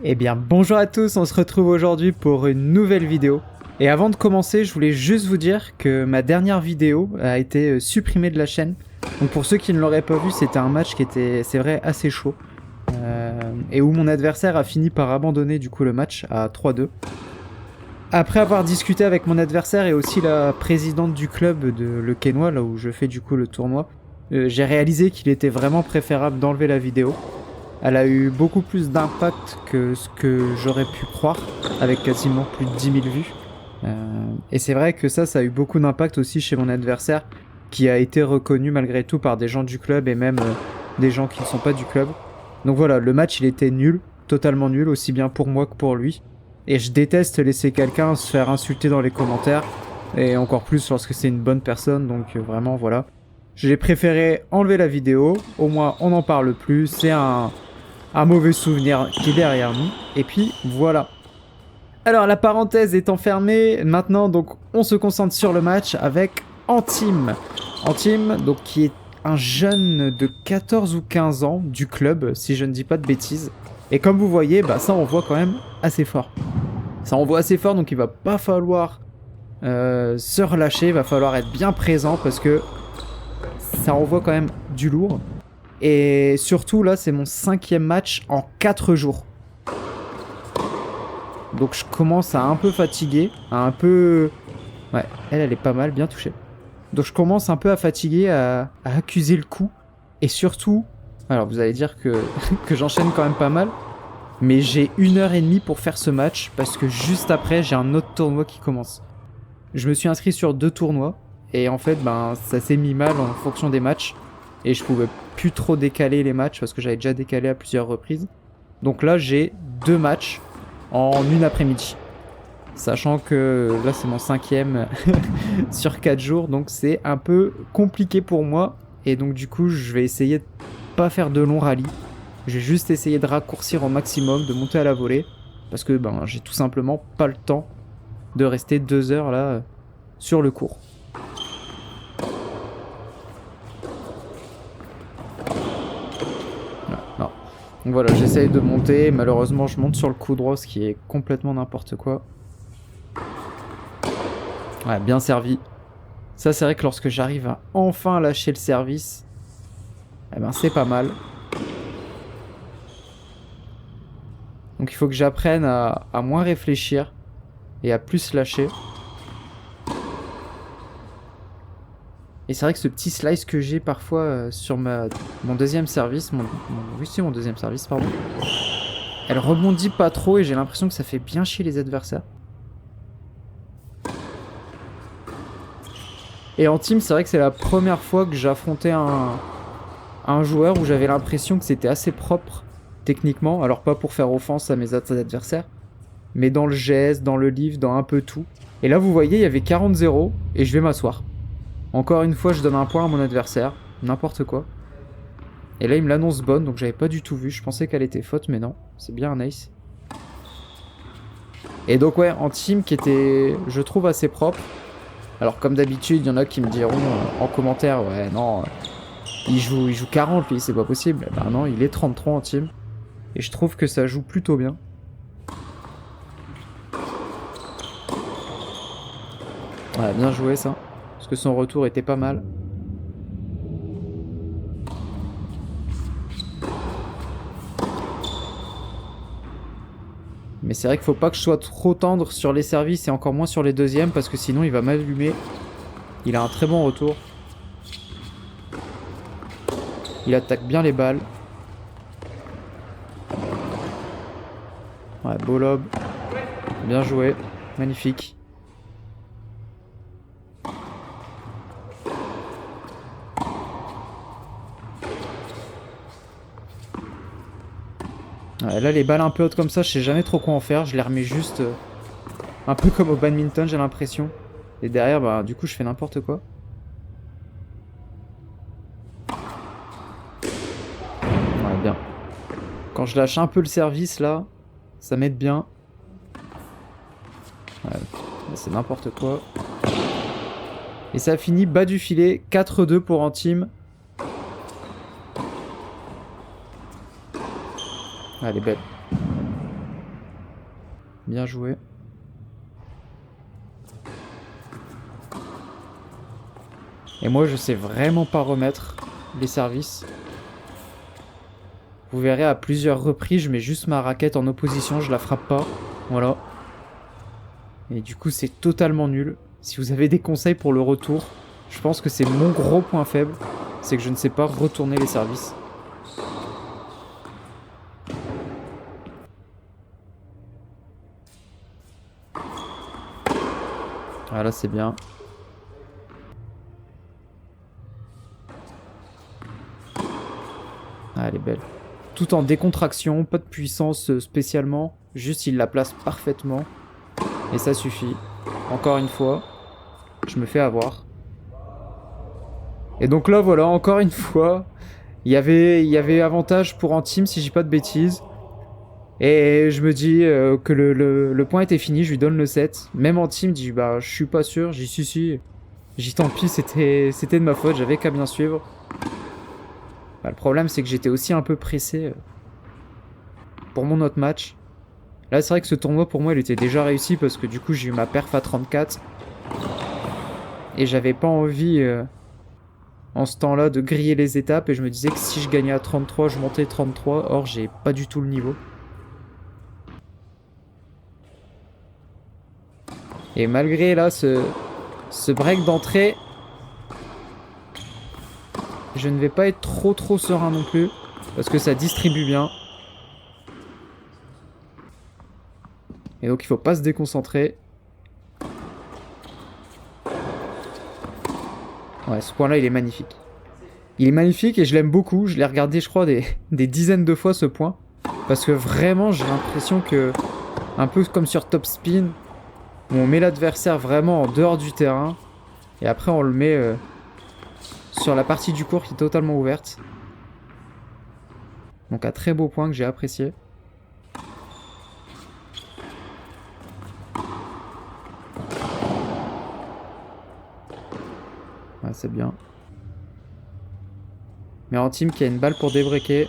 Eh bien bonjour à tous, on se retrouve aujourd'hui pour une nouvelle vidéo. Et avant de commencer, je voulais juste vous dire que ma dernière vidéo a été supprimée de la chaîne. Donc pour ceux qui ne l'auraient pas vu, c'était un match qui était, c'est vrai, assez chaud. Et où mon adversaire a fini par abandonner du coup le match à 3-2. Après avoir discuté avec mon adversaire et aussi la présidente du club de Le Quesnoy, là où je fais du coup le tournoi, j'ai réalisé qu'il était vraiment préférable d'enlever la vidéo. Elle a eu beaucoup plus d'impact que ce que j'aurais pu croire, avec quasiment plus de 10 000 vues. Et c'est vrai que ça a eu beaucoup d'impact aussi chez mon adversaire, qui a été reconnu malgré tout par des gens du club et même des gens qui ne sont pas du club. Donc voilà, le match il était nul, totalement nul, aussi bien pour moi que pour lui. Et je déteste laisser quelqu'un se faire insulter dans les commentaires, et encore plus lorsque c'est une bonne personne, donc vraiment voilà. J'ai préféré enlever la vidéo, au moins on n'en parle plus, c'est un mauvais souvenir qui est derrière nous, et puis voilà. Alors la parenthèse étant fermée, maintenant donc on se concentre sur le match avec Antim. Antim, donc qui est un jeune de 14 ou 15 ans du club, si je ne dis pas de bêtises. Et comme vous voyez, bah ça envoie quand même assez fort. Ça envoie assez fort, donc il va pas falloir se relâcher, il va falloir être bien présent parce que ça envoie quand même du lourd. Et surtout là, c'est mon 5e match en 4 jours. Donc je commence à un peu fatiguer, à un peu... Ouais, elle est pas mal, bien touchée. Donc je commence un peu à fatiguer, à accuser le coup. Et surtout, alors vous allez dire que, que j'enchaîne quand même pas mal, mais j'ai 1h30 pour faire ce match, parce que juste après, j'ai un autre tournoi qui commence. Je me suis inscrit sur 2 tournois, et en fait, ben, ça s'est mis mal en fonction des matchs, et je pouvais plus trop décaler les matchs, parce que j'avais déjà décalé à plusieurs reprises. Donc là, j'ai 2 matchs en une après-midi. Sachant que là, c'est mon 5e sur 4 jours, donc c'est un peu compliqué pour moi. Et donc du coup, je vais essayer de pas faire de longs rallyes. Je vais juste essayer de raccourcir au maximum, de monter à la volée. Parce que ben, j'ai tout simplement pas le temps de rester 2 heures là sur le cours. Non. Donc voilà, j'essaye de monter. Malheureusement, je monte sur le coup droit, ce qui est complètement n'importe quoi. Ouais, bien servi. Ça, c'est vrai que lorsque j'arrive à enfin lâcher le service, eh ben, c'est pas mal. Donc il faut que j'apprenne à moins réfléchir et à plus lâcher. Et c'est vrai que ce petit slice que j'ai parfois sur mon deuxième service, oui c'est mon deuxième service, pardon, elle rebondit pas trop et j'ai l'impression que ça fait bien chier les adversaires. Et en team, c'est vrai que c'est la première fois que j'affrontais un joueur où j'avais l'impression que c'était assez propre techniquement. Alors pas pour faire offense à mes adversaires, mais dans le geste, dans le livre, dans un peu tout. Et là vous voyez, il y avait 40-0 et je vais m'asseoir. Encore une fois, je donne un point à mon adversaire, n'importe quoi. Et là, il me l'annonce bonne, donc j'avais pas du tout vu. Je pensais qu'elle était faute, mais non, c'est bien un ace. Et donc ouais, en team qui était, je trouve, assez propre. Alors comme d'habitude, il y en a qui me diront en commentaire, ouais non, il joue 40 lui, c'est pas possible. Ben non, il est 33 en team. Et je trouve que ça joue plutôt bien. Ouais, bien joué ça. Parce que son retour était pas mal. Mais c'est vrai qu'il faut pas que je sois trop tendre sur les services et encore moins sur les deuxièmes parce que sinon il va m'allumer. Il a un très bon retour. Il attaque bien les balles. Ouais, beau lob. Bien joué. Magnifique. Ouais, là, les balles un peu hautes comme ça, je sais jamais trop quoi en faire. Je les remets juste un peu comme au badminton, j'ai l'impression. Et derrière, bah, du coup, je fais n'importe quoi. Ouais, bien. Quand je lâche un peu le service, là, ça m'aide bien. Ouais, c'est n'importe quoi. Et ça finit bas du filet, 4-2 pour Antim. Ah, elle est belle. Bien joué. Et moi, je sais vraiment pas remettre les services. Vous verrez, à plusieurs reprises, je mets juste ma raquette en opposition, je la frappe pas. Voilà. Et du coup, c'est totalement nul. Si vous avez des conseils pour le retour, je pense que c'est mon gros point faible. C'est que je ne sais pas retourner les services. Voilà, c'est bien. Ah, elle est belle. Tout en décontraction, pas de puissance spécialement. Juste, il la place parfaitement. Et ça suffit. Encore une fois, je me fais avoir. Et donc là, voilà, encore une fois, il y avait avantage pour Antim, si je dis pas de bêtises. Et je me dis que le point était fini, je lui donne le 7. Même Antim dit, bah, je suis pas sûr. J'y suis si. J'y tant pis, c'était de ma faute, j'avais qu'à bien suivre. Bah, le problème, c'est que j'étais aussi un peu pressé pour mon autre match. Là, c'est vrai que ce tournoi, pour moi, il était déjà réussi parce que du coup, j'ai eu ma perf à 34. Et j'avais pas envie, en ce temps-là, de griller les étapes. Et je me disais que si je gagnais à 33, je montais 33. Or, j'ai pas du tout le niveau. Et malgré, là, ce break d'entrée, je ne vais pas être trop serein non plus. Parce que ça distribue bien. Et donc, il faut pas se déconcentrer. Ouais, ce point-là, il est magnifique. Il est magnifique et je l'aime beaucoup. Je l'ai regardé, je crois, des dizaines de fois, ce point. Parce que vraiment, j'ai l'impression que, un peu comme sur Top Spin, où on met l'adversaire vraiment en dehors du terrain. Et après, on le met sur la partie du court qui est totalement ouverte. Donc, un très beau point que j'ai apprécié. Ouais, c'est bien. Mais en team qui a une balle pour débreaker.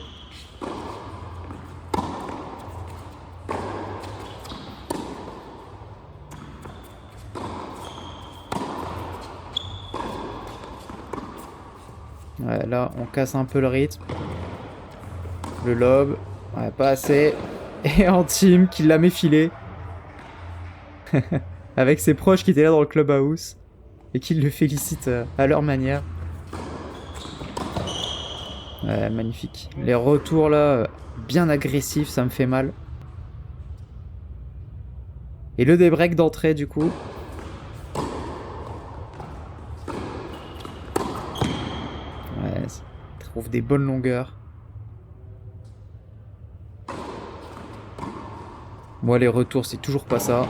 Ouais, là, on casse un peu le rythme. Le lob. Ouais, pas assez. Et en team qui l'a méfilé. Avec ses proches qui étaient là dans le clubhouse. Et qui le félicitent à leur manière. Ouais, magnifique. Les retours là, bien agressifs, ça me fait mal. Et le débreak d'entrée du coup. Ouais, trouve des bonnes longueurs. Moi les retours c'est toujours pas ça.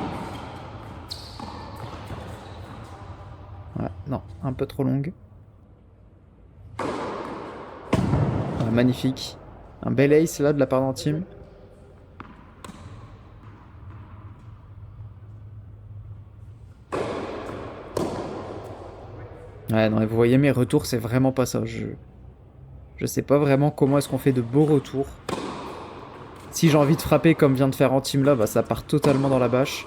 Ouais, non, un peu trop longue. Ouais, magnifique. Un bel ace là de la part d'Antim. Ouais, non, mais vous voyez, mes retours, c'est vraiment pas ça. Je sais pas vraiment comment est-ce qu'on fait de beaux retours. Si j'ai envie de frapper comme vient de faire Antim là, bah ça part totalement dans la bâche.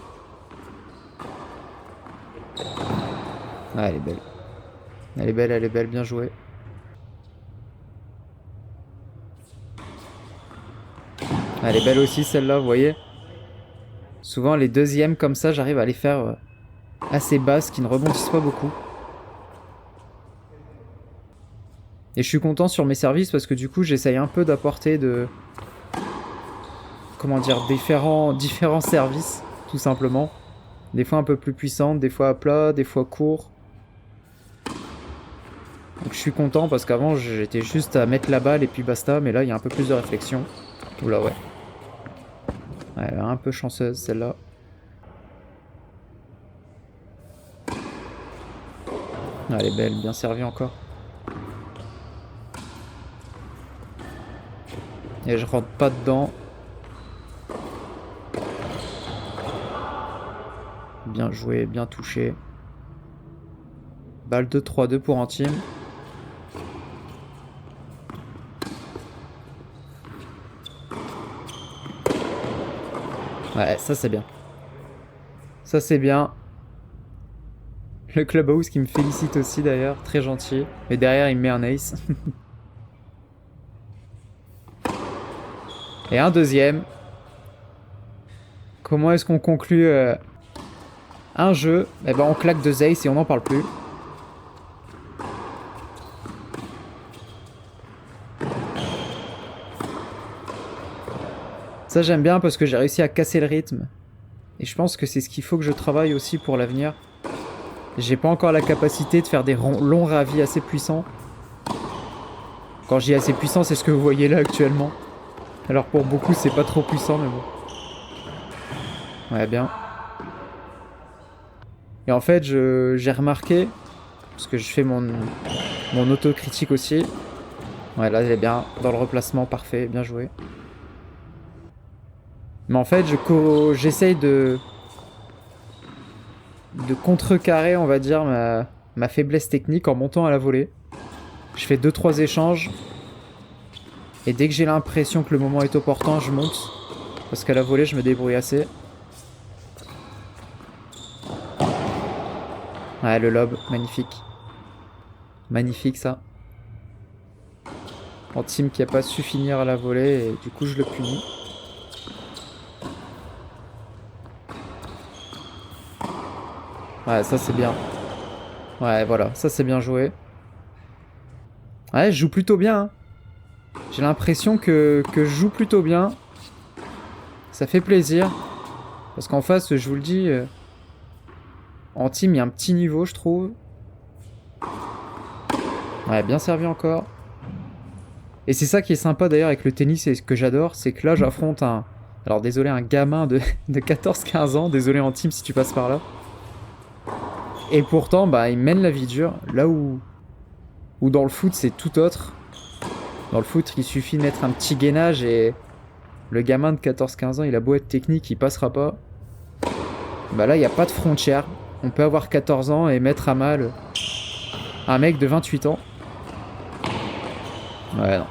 Ah, elle est belle. Elle est belle, bien jouée. Elle est belle aussi celle-là, vous voyez. Souvent les deuxièmes comme ça, j'arrive à les faire assez basses, qui ne rebondissent pas beaucoup. Et je suis content sur mes services parce que du coup j'essaye un peu d'apporter de... Comment dire, différents services, tout simplement. Des fois un peu plus puissantes, des fois à plat, des fois courts. Donc je suis content parce qu'avant j'étais juste à mettre la balle et puis basta, mais là il y a un peu plus de réflexion. Oula ouais. Ouais, elle est un peu chanceuse celle-là. Elle est belle, bien servie encore. Et je rentre pas dedans. Bien joué, bien touché. Balle de 3-2 pour Antim. Ouais, ça c'est bien. Ça c'est bien. Le Clubhouse qui me félicite aussi d'ailleurs, très gentil. Et derrière il me met un ace. Et un deuxième. Comment est-ce qu'on conclut un jeu? Eh ben on claque 2 aces et on n'en parle plus. Ça j'aime bien parce que j'ai réussi à casser le rythme. Et je pense que c'est ce qu'il faut que je travaille aussi pour l'avenir. J'ai pas encore la capacité de faire des longs ravis assez puissants. Quand je dis assez puissant, c'est ce que vous voyez là actuellement. Alors pour beaucoup, c'est pas trop puissant, mais bon. Ouais, bien. Et en fait, j'ai remarqué, parce que je fais mon autocritique aussi. Ouais, là, elle est bien. Dans le replacement, parfait, bien joué. Mais en fait, j'essaye de contrecarrer, on va dire, ma faiblesse technique en montant à la volée. Je fais 2-3 échanges. Et dès que j'ai l'impression que le moment est opportun, je monte. Parce qu'à la volée, je me débrouille assez. Ouais, le lob, magnifique. Magnifique, ça. En team qui a pas su finir à la volée, et du coup, je le punis. Ouais, ça, c'est bien. Ouais, voilà, ça, c'est bien joué. Ouais, je joue plutôt bien, hein. J'ai l'impression que je joue plutôt bien. Ça fait plaisir. Parce qu'en face, je vous le dis, en team, il y a un petit niveau, je trouve. Ouais, bien servi encore. Et c'est ça qui est sympa d'ailleurs avec le tennis et ce que j'adore, c'est que là, j'affronte un... Alors désolé, un gamin de 14-15 ans. Désolé en team si tu passes par là. Et pourtant, bah, il mène la vie dure. Là où dans le foot, c'est tout autre. Dans le foot, il suffit de mettre un petit gainage et le gamin de 14-15 ans, il a beau être technique, il passera pas. Bah là, il n'y a pas de frontière. On peut avoir 14 ans et mettre à mal un mec de 28 ans. Ouais, non.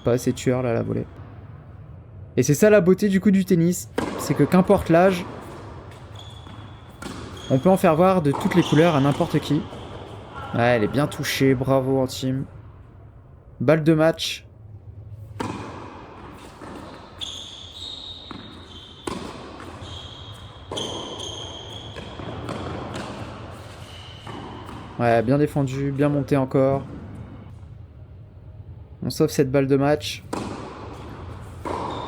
Pas assez tueur là, la volée. Et c'est ça la beauté du coup du tennis. C'est que qu'importe l'âge, on peut en faire voir de toutes les couleurs à n'importe qui. Ouais, elle est bien touchée. Bravo en team. Balle de match. Ouais, bien défendu, bien monté encore. On sauve cette balle de match.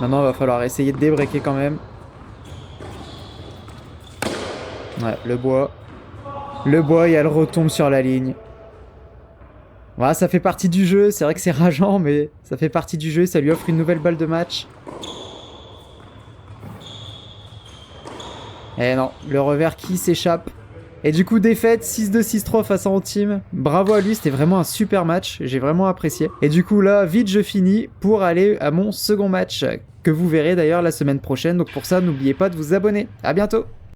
Maintenant, il va falloir essayer de débreaker quand même. Ouais, le bois. Le bois, et elle retombe sur la ligne. Voilà, ça fait partie du jeu. C'est vrai que c'est rageant, mais ça fait partie du jeu. Ça lui offre une nouvelle balle de match. Et non, le revers qui s'échappe. Et du coup, défaite 6-2, 6-3 face à Antim. Bravo à lui, c'était vraiment un super match. J'ai vraiment apprécié. Et du coup, là, vite, je finis pour aller à mon second match. Que vous verrez d'ailleurs la semaine prochaine. Donc pour ça, n'oubliez pas de vous abonner. À bientôt!